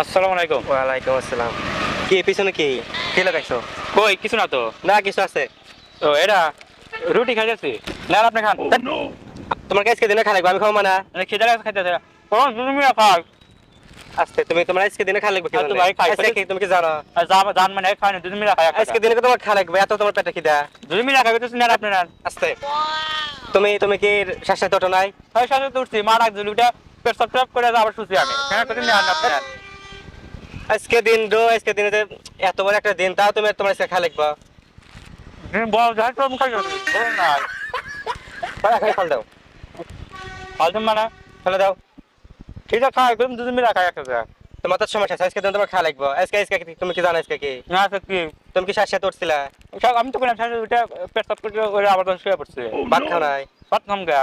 আসসালামু আলাইকুম। ওয়ালাইকুম আসসালাম। কি পিছনে কি কি লাগাইছো? কই কিছু না তো। না কিছু আছে। তো এটা রুটি খাইতেছি। না আপনি খান। তোমার কাছে দিনে খাই লাগবে, আমি খাবো না। খিদে লাগছে খাইতেছে। কোন তুমি খাও। আজকে তুমি তোমার আজকে দিনে খাই লাগবে কি? আচ্ছা ভাই, খাই। আজকে কি তুমি কি জানো? আর জান মানে খাই না, তুমি খাই। আজকে দিনে তোমার খাই লাগবে, এত তোমার পেটে খিদা। তুমি খাইতেছ না আপনি না। আস্তে তুমি তুমি কি শ্বাস তো নাই? হয় সাথে তুলছি মা ডাক দিলুটা পেট সব করে আবার শুছি আমি। কেন করে না আপনি? আজকে দিন দো আজকে দিনে যে এত বড় একটা দিন, তাও তুমি তোমার আজকে খাই লাগবে। বল যাই তো মুখ খাই না। খাই ফেল দাও, ফালতু মানে ফেলে দাও। ঠিক আছে খাই, তুমি খাই একটা। তোমার তো সমস্যা আছে, আজকে দিন তোমার খাই লাগবে। আজকে আজকে তুমি কি জানো আজকে কি? না তো কি তুমি কি শ্বাস উঠছিলা? আমি তো কোনো সাথে ওটা পেট সব করে আবার শুয়ে পড়ছি। ভাত খাও নাই? ভাত খাম গা।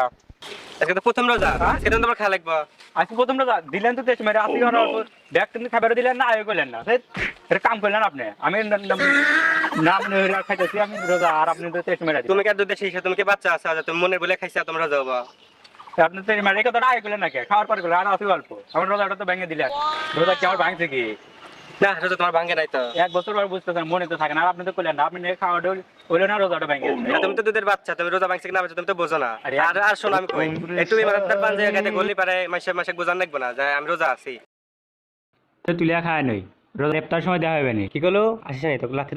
আজকে তো প্রথম রোজা, আজকে দিন তোমার খাই লাগবে। আজকে প্রথমটা দিলেন তো দেশ মেরে আসি ব্যাগ কিন্তু খাবার দিলেন না, আয় করলেন না। এটা কাম করলেন আপনি। আমি নাম খাইতেছি আমি রোজা, আর আপনি তো দেশ মেরে তুমি কি দুধ শিখে, তুমি কি বাচ্চা আছে? তুমি মনে বলে খাইছা, তোমরা যাবো। আপনি তো মেরে কথা আয় করলেন নাকি? খাওয়ার পর করলেন আর আসি অল্প। আমার রোজাটা তো ভেঙে দিলেন। রোজা কি আমার ভাঙছে কি? না রোজা তোমার ভাঙ্গে নাই তো। এক বছর পর বুঝতেছেন, মনে তো থাকে না। আর আপনি তো করলেন না, আপনি খাওয়াটা হইলো না, রোজাটা ভেঙে দিলেন। তুমি তো দুধের বাচ্চা, তুমি রোজা ভাঙছে কিনা তুমি তো বোঝো না। আরে আর আর শোনো আমি কই, তুমি মানে তার পাঁচ জায়গাতে গলি পারে মাসে মাসে বুঝান লাগবে না যে আমি রোজা আছি। তো তুলিয়া খায় নই, রোজা ইফতার সময় দেওয়া হবে না। কি করলো আসিস নাই তো লাথি